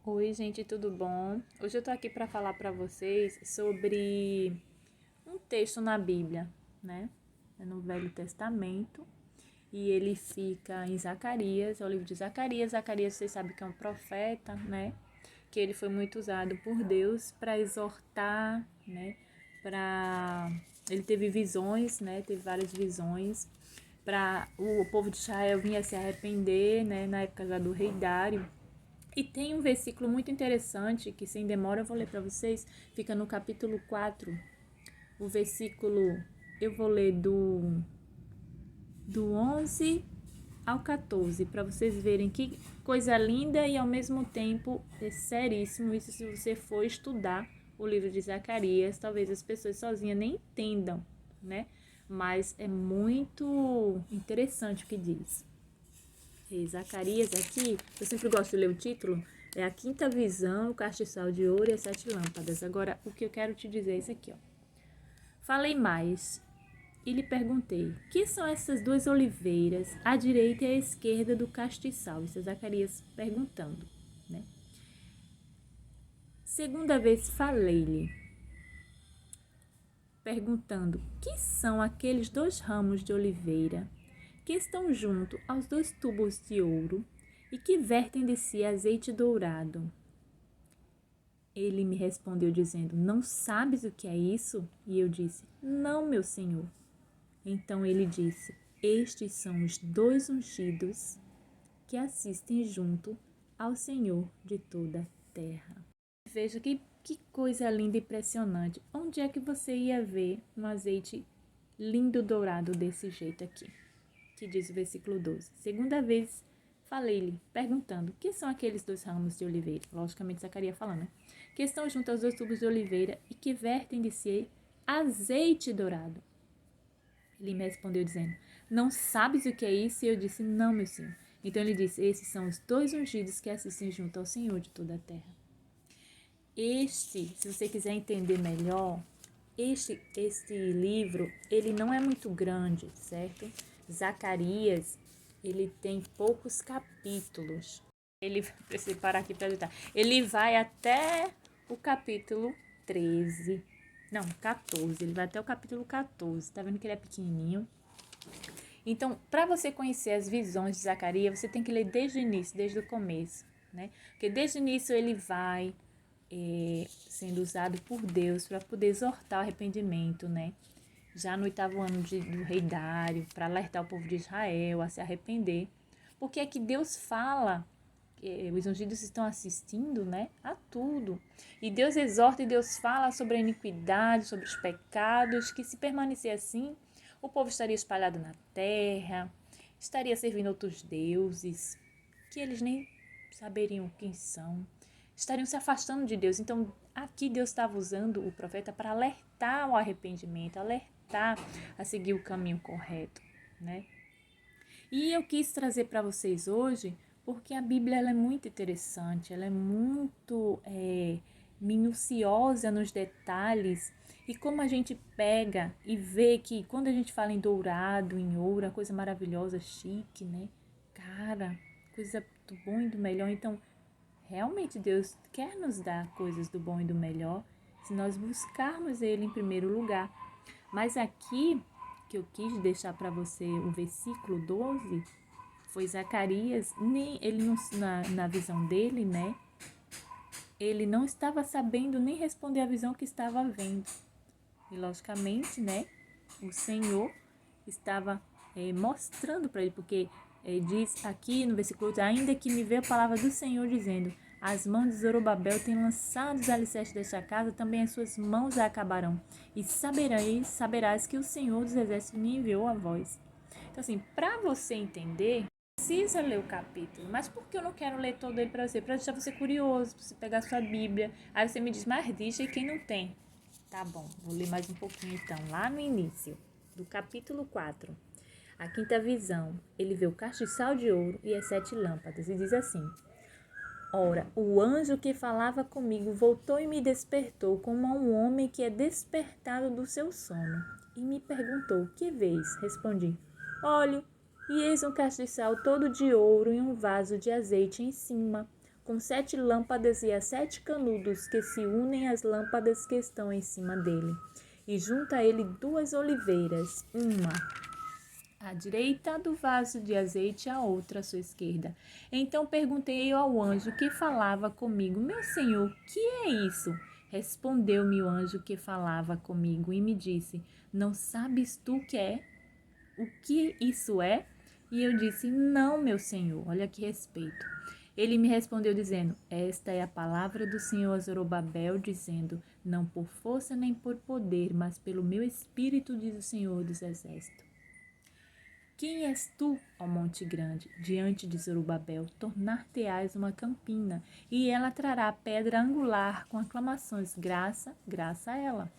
Oi, gente, tudo bom? Hoje eu tô aqui para falar para vocês sobre um texto na Bíblia, né? É no Velho Testamento e ele fica em Zacarias, é o livro de Zacarias. Zacarias, vocês sabem que é um profeta, né? Que ele foi muito usado por Deus para exortar, né? Para ele teve visões, né? Teve várias visões para o povo de Israel vinha se arrepender, né? Na época já do rei Dário. E tem um versículo muito interessante que, sem demora, eu vou ler para vocês. Fica no capítulo 4. O versículo, eu vou ler do 11 ao 14, para vocês verem que coisa linda e, ao mesmo tempo, é seríssimo. Isso, se você for estudar o livro de Zacarias, talvez as pessoas sozinhas nem entendam, né? Mas é muito interessante o que diz. Zacarias aqui, eu sempre gosto de ler o título, é a quinta visão, o castiçal de ouro e as 7 lâmpadas. Agora, o que eu quero te dizer é isso aqui, ó. Falei mais e lhe perguntei, que são essas duas oliveiras, à direita e à esquerda do castiçal? Isso é Zacarias perguntando, né? Segunda vez falei-lhe, perguntando, que são aqueles 2 ramos de oliveira que estão junto aos 2 tubos de ouro e que vertem de si azeite dourado? Ele me respondeu dizendo, não sabes o que é isso? E eu disse, não, meu senhor. Então ele disse, estes são os 2 ungidos que assistem junto ao Senhor de toda a terra. Veja que coisa linda e impressionante. Onde é que você ia ver um azeite lindo dourado desse jeito aqui? Que diz o versículo 12. Segunda vez falei-lhe, perguntando, que são aqueles 2 ramos de oliveira? Logicamente, Zacarias falando, né? Que estão junto aos 2 tubos de oliveira e que vertem de si azeite dourado. Ele me respondeu dizendo, não sabes o que é isso? E eu disse, não, meu senhor. Então ele disse, esses são os 2 ungidos que assistem junto ao Senhor de toda a terra. Se você quiser entender melhor, este livro, ele não é muito grande, certo? Zacarias, ele tem poucos capítulos. Ele, preciso parar aqui para editar. Ele vai até o capítulo 13. Não, 14. Ele vai até o capítulo 14. Tá vendo que ele é pequenininho? Então, para você conhecer as visões de Zacarias, você tem que ler desde o início, desde o começo, né? Porque desde o início ele vai sendo usado por Deus para poder exortar o arrependimento, né? Já no 8º ano do rei Dário, para alertar o povo de Israel a se arrepender. Porque é que Deus fala, os ungidos estão assistindo, né, a tudo. E Deus exorta e Deus fala sobre a iniquidade, sobre os pecados, que se permanecer assim, o povo estaria espalhado na terra, estaria servindo outros deuses, que eles nem saberiam quem são, estariam se afastando de Deus. Então, aqui Deus estava usando o profeta para alertar ao arrependimento, alertar a seguir o caminho correto, né? E eu quis trazer para vocês hoje, porque a Bíblia ela é muito interessante, ela é muito minuciosa nos detalhes, e como a gente pega e vê que quando a gente fala em dourado, em ouro, é coisa maravilhosa, chique, né? Cara, coisa do bom e do melhor. Então, realmente Deus quer nos dar coisas do bom e do melhor se nós buscarmos Ele em primeiro lugar. Mas aqui que eu quis deixar para você o versículo 12 foi Zacarias, nem ele não, na visão dele, né? Ele não estava sabendo nem responder a visão que estava vendo. E logicamente, né? O Senhor estava mostrando para ele, porque diz aqui no versículo 8, ainda que me veio a palavra do Senhor dizendo, as mãos de Zorobabel têm lançado os alicerces desta casa, também as suas mãos a acabarão. E saberás que o Senhor dos exércitos me enviou a voz. Então, assim, para você entender, precisa ler o capítulo. Mas por que eu não quero ler todo ele para você? Para deixar você curioso, para você pegar a sua Bíblia. Aí você me diz, mas diz e quem não tem? Tá bom, vou ler mais um pouquinho então. Lá no início do capítulo 4, a quinta visão, ele vê o castiçal de ouro e as 7 lâmpadas e diz assim, ora, o anjo que falava comigo voltou e me despertou como a um homem que é despertado do seu sono. E me perguntou, que vês? Respondi, olho, e eis um castiçal todo de ouro e um vaso de azeite em cima, com 7 lâmpadas e as 7 canudos que se unem às lâmpadas que estão em cima dele. E junto a ele 2 oliveiras, uma à direita do vaso de azeite, a outra à sua esquerda. Então perguntei ao anjo que falava comigo: Meu senhor, que é isso? Respondeu-me o anjo que falava comigo e me disse: Não sabes tu o que isso é? E eu disse: Não, meu senhor. Olha que respeito. Ele me respondeu dizendo: Esta é a palavra do Senhor a Zorobabel, dizendo: Não por força nem por poder, mas pelo meu espírito, diz o Senhor dos Exércitos. Quem és tu, ó monte grande? Diante de Zorobabel, tornar-te-ás uma campina, e ela trará pedra angular com aclamações, graça, graça a ela.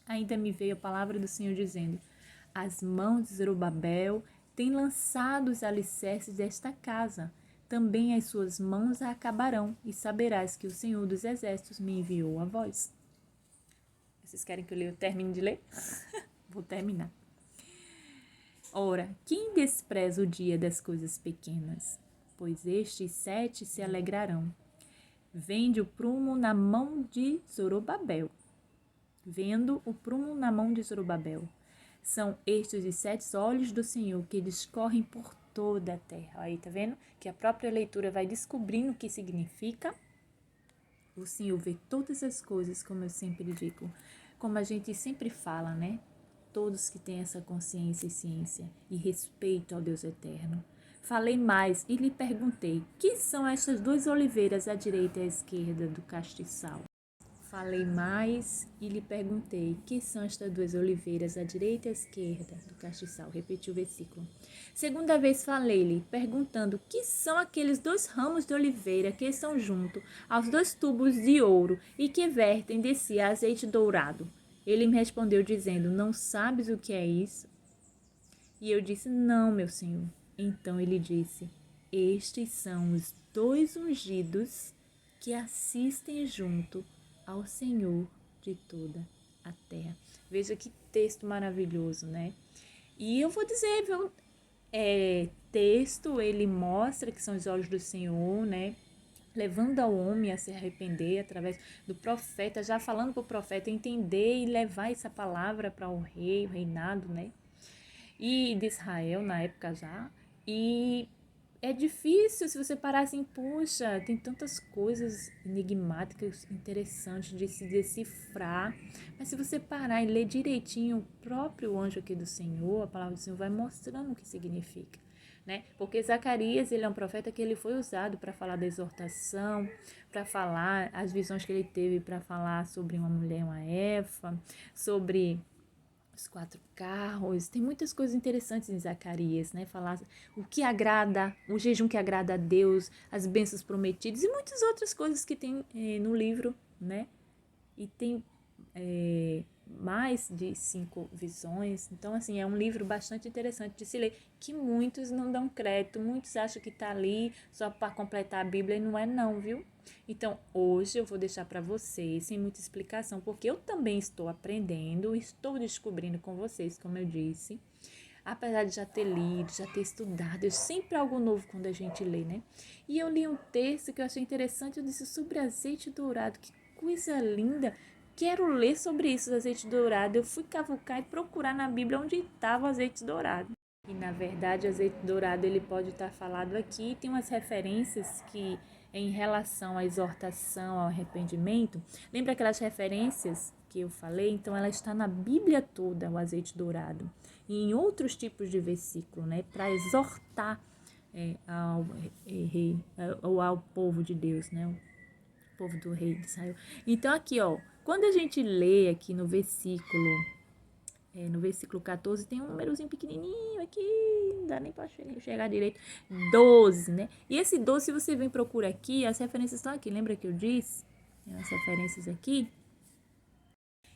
Ainda me veio a palavra do Senhor dizendo: As mãos de Zorobabel têm lançado os alicerces desta casa. Também as suas mãos a acabarão, e saberás que o Senhor dos Exércitos me enviou a vós. Vocês querem que eu termine de ler? Vou terminar. Ora, quem despreza o dia das coisas pequenas? Pois estes 7 se alegrarão. Vende o prumo na mão de Zorobabel. Vendo o prumo na mão de Zorobabel. São estes os 7 olhos do Senhor que discorrem por toda a terra. Aí, tá vendo? Que a própria leitura vai descobrindo o que significa. O Senhor vê todas as coisas, como eu sempre digo. Como a gente sempre fala, né? Todos que têm essa consciência e ciência e respeito ao Deus eterno. Falei mais e lhe perguntei: que são estas 2 oliveiras à direita e à esquerda do castiçal? Falei mais e lhe perguntei: que são estas 2 oliveiras à direita e à esquerda do castiçal? Repetiu o versículo. Segunda vez falei-lhe, perguntando: que são aqueles 2 ramos de oliveira que estão junto aos 2 tubos de ouro e que vertem de si azeite dourado? Ele me respondeu dizendo: Não sabes o que é isso? E eu disse: Não, meu senhor. Então ele disse: Estes são os 2 ungidos que assistem junto ao Senhor de toda a terra. Veja que texto maravilhoso, né? E eu vou dizer, viu? Texto, ele mostra que são os olhos do Senhor, né? Levando ao homem a se arrepender através do profeta, já falando para o profeta entender e levar essa palavra para o rei, o reinado, né? E de Israel na época já. E é difícil se você parar assim, puxa, tem tantas coisas enigmáticas, interessantes de se decifrar. Mas se você parar e ler direitinho o próprio anjo aqui do Senhor, a palavra do Senhor vai mostrando o que significa. Né? Porque Zacarias, ele é um profeta que ele foi usado para falar da exortação, para falar as visões que ele teve, para falar sobre uma mulher, uma Efa, sobre os 4 carros. Tem muitas coisas interessantes em Zacarias, né? Falar o que agrada, o jejum que agrada a Deus, as bênçãos prometidas e muitas outras coisas que tem no livro, né? E tem mais de 5 visões. Então, assim, é um livro bastante interessante de se ler, que muitos não dão crédito, muitos acham que está ali só para completar a Bíblia e não é não, viu? Então, hoje eu vou deixar para vocês, sem muita explicação, porque eu também estou aprendendo, estou descobrindo com vocês, como eu disse. Apesar de já ter lido, já ter estudado, é sempre algo novo quando a gente lê, né? E eu li um texto que eu achei interessante, eu disse sobre azeite dourado, que coisa linda! Quero ler sobre isso, azeite dourado. Eu fui cavucar e procurar na Bíblia onde estava o azeite dourado. E, na verdade, o azeite dourado ele pode estar falado aqui. Tem umas referências que, em relação à exortação, ao arrependimento, lembra aquelas referências que eu falei? Então, ela está na Bíblia toda, o azeite dourado. E em outros tipos de versículo, né? Para exortar ao rei, ou ao povo de Deus, né? O povo do rei de Israel. Então, aqui, ó. Quando a gente lê aqui no versículo 14, tem um númerozinho pequenininho aqui, não dá nem para chegar direito, 12, né? E esse 12, se você vem procura aqui, as referências estão aqui, lembra que eu disse? Tem as referências aqui,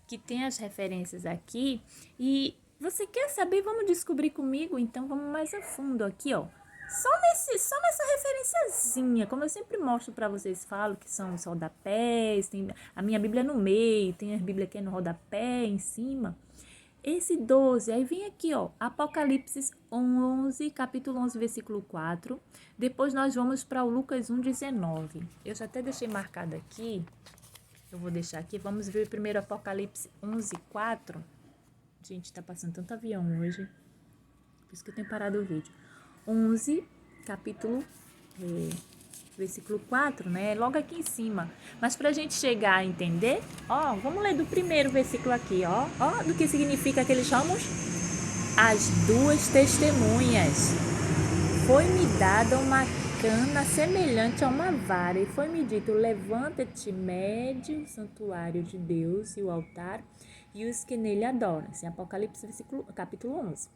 que tem as referências aqui, e você quer saber, vamos descobrir comigo, então vamos mais a fundo aqui, ó. Só nessa referenciazinha, como eu sempre mostro para vocês, falo que são os rodapés, tem a minha Bíblia no meio, tem a Bíblia aqui no rodapé, em cima. Esse 12, aí vem aqui, ó, Apocalipse 11, capítulo 11, versículo 4. Depois nós vamos para o Lucas 1:19. Eu já até deixei marcado aqui. Eu vou deixar aqui. Vamos ver primeiro Apocalipse 11, 4. Gente, tá passando tanto avião hoje. Por isso que eu tenho parado o vídeo. 11, capítulo, versículo 4, né? Logo aqui em cima. Mas pra gente chegar a entender, ó, vamos ler do primeiro versículo aqui, ó. Ó, do que significa que eles chamam as duas testemunhas. Foi-me dada uma cana semelhante a uma vara, e foi-me dito: levanta-te, mede o santuário de Deus e o altar, e os que nele adoram. Assim, Apocalipse, capítulo 11.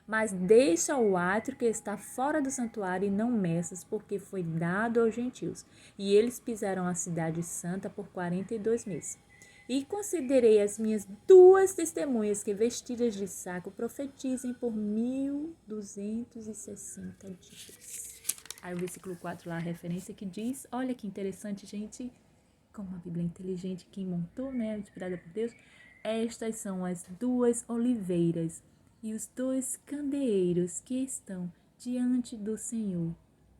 Mas deixa o átrio que está fora do santuário e não meças, porque foi dado aos gentios. E eles pisaram a cidade santa por 42 meses. E considerei as minhas duas testemunhas que, vestidas de saco, profetizem por 1260 dias. Aí o versículo 4 lá, a referência que diz, olha que interessante, gente, como a Bíblia é inteligente, quem montou, né, inspirada por Deus. Estas são as duas oliveiras e os dois candeeiros que estão diante do Senhor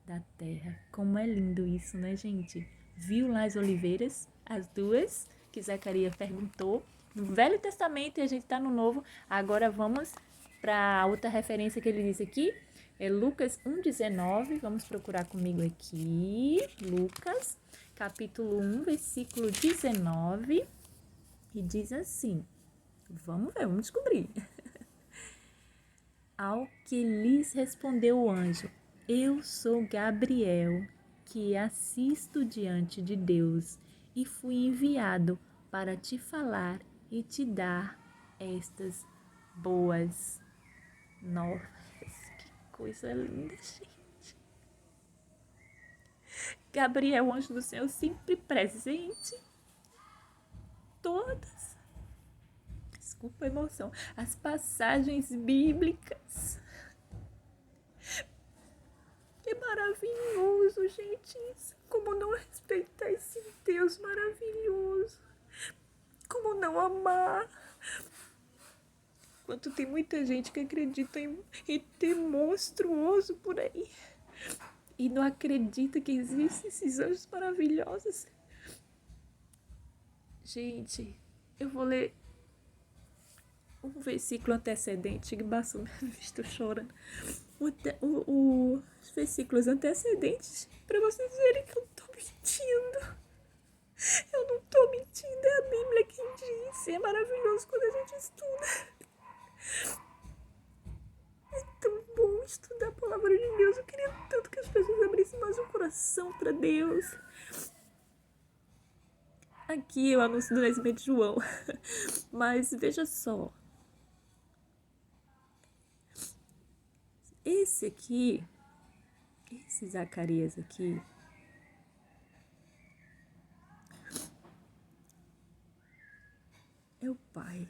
da terra. Como é lindo isso, né, gente? Viu lá as oliveiras, as duas, que Zacarias perguntou. No Velho Testamento, e a gente está no Novo. Agora vamos para outra referência que ele disse aqui. É Lucas 1:19. Vamos procurar comigo aqui. Lucas, capítulo 1, versículo 19. E diz assim. Vamos ver, vamos descobrir. Ao que lhes respondeu o anjo: eu sou Gabriel, que assisto diante de Deus, e fui enviado para te falar e te dar estas boas novas. Que coisa linda, gente. Gabriel, anjo do Senhor, sempre presente. Todas, desculpa a emoção, as passagens bíblicas. Que maravilhoso, gente, isso. Como não respeitar esse Deus maravilhoso. Como não amar. Enquanto tem muita gente que acredita em ET monstruoso por aí. E não acredita que existem esses anjos maravilhosos. Gente, eu vou ler um versículo antecedente que passou minha vista chorando. Os versículos antecedentes, para vocês verem que eu não tô mentindo. Eu não tô mentindo, é a Bíblia quem disse. É maravilhoso quando a gente estuda. É tão bom estudar a palavra de Deus. Eu queria tanto que as pessoas abrissem mais o coração para Deus. Aqui eu anuncio do nascimento de João. Mas veja só. Esse Zacarias aqui, é o pai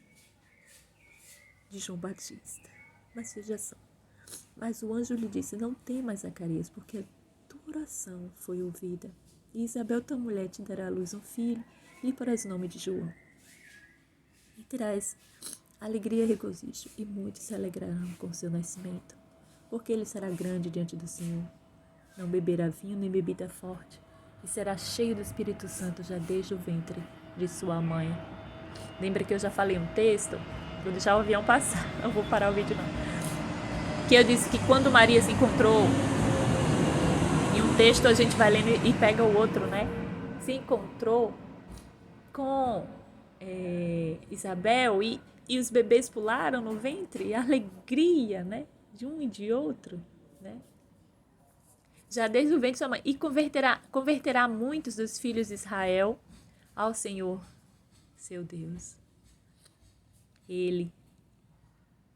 de João Batista. Mas veja só. Mas o anjo lhe disse: não temas, Zacarias, porque a tua oração foi ouvida. E Isabel, tua mulher, te dará à luz um filho, e lhe porás o nome de João. E terás alegria e regozijo, e muitos se alegrarão com o seu nascimento, porque ele será grande diante do Senhor. Não beberá vinho nem bebida forte, e será cheio do Espírito Santo já desde o ventre de sua mãe. Lembra que eu já falei um texto? Vou deixar o avião passar, não vou parar o vídeo não. Que eu disse que quando Maria se encontrou, em um texto a gente vai lendo e pega o outro, né? Se encontrou com Isabel e os bebês pularam no ventre, a alegria, né? De um e de outro, né? Já desde o ventre de sua mãe. E converterá muitos dos filhos de Israel ao Senhor, seu Deus. Ele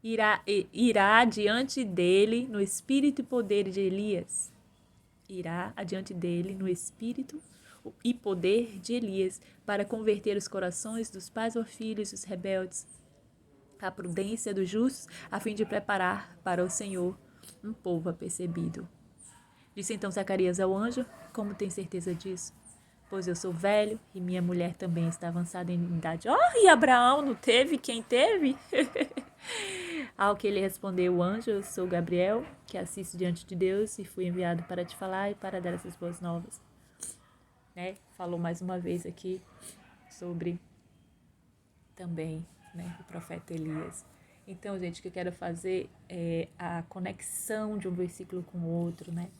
irá adiante dele no espírito e poder de Elias. Irá adiante dele no espírito e poder de Elias, para converter os corações dos pais aos filhos dos rebeldes, a prudência dos justos, a fim de preparar para o Senhor um povo apercebido. Disse então Zacarias ao anjo: como tem certeza disso? pois eu sou velho e minha mulher também está avançada em idade. Oh, e Abraão não teve? Quem teve? Ao que ele respondeu, o anjo, eu sou Gabriel, que assisto diante de Deus e fui enviado para te falar e para dar essas boas novas. Né? Falou mais uma vez aqui sobre também, né, o profeta Elias. Então, gente, o que eu quero fazer é a conexão de um versículo com o outro, né?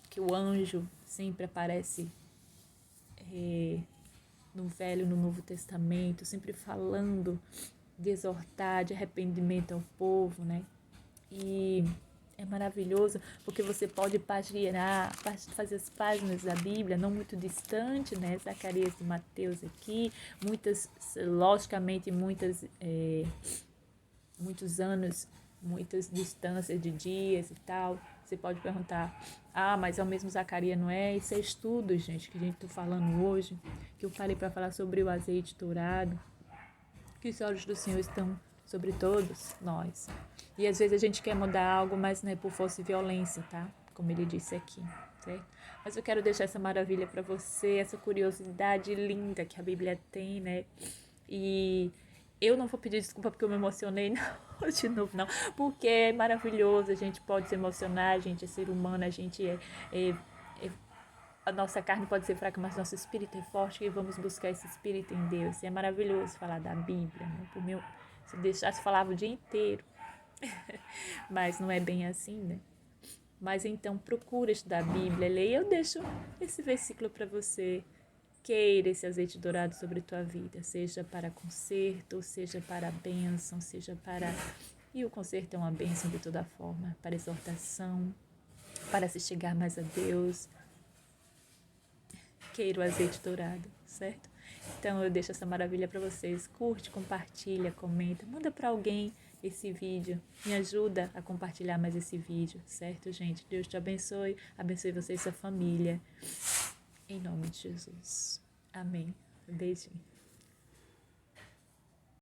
Que o anjo sempre aparece no Velho e no Novo Testamento, sempre falando de exortar, de arrependimento ao povo, né? E é maravilhoso porque você pode paginar, fazer as páginas da Bíblia, não muito distante, né? Zacarias e Mateus aqui, muitas, logicamente, muitos anos, muitas distâncias de dias e tal. Você pode perguntar, mas é o mesmo Zacarias, não é? Isso é estudo, gente, que a gente está falando hoje, que eu falei para falar sobre o azeite dourado, que os olhos do Senhor estão sobre todos nós. E às vezes a gente quer mudar algo, mas não é por força e violência, tá? Como ele disse aqui, certo? Mas eu quero deixar essa maravilha para você, essa curiosidade linda que a Bíblia tem, né? E eu não vou pedir desculpa porque eu me emocionei, não, de novo, não. Porque é maravilhoso, a gente pode se emocionar, a gente é ser humano, a gente a nossa carne pode ser fraca, mas nosso espírito é forte e vamos buscar esse espírito em Deus. E é maravilhoso falar da Bíblia, né? Se deixasse, falava o dia inteiro. Mas não é bem assim, né? Mas então procura estudar a Bíblia, leia. Eu deixo esse versículo para você. Queira esse azeite dourado sobre tua vida, seja para conserto, seja para bênção, seja para... E o conserto é uma bênção de toda forma, para exortação, para se chegar mais a Deus. Queira o azeite dourado, certo? Então eu deixo essa maravilha para vocês. Curte, compartilha, comenta, manda para alguém esse vídeo. Me ajuda a compartilhar mais esse vídeo, certo, gente? Deus te abençoe você e sua família. Em nome de Jesus. Amém. Um beijinho.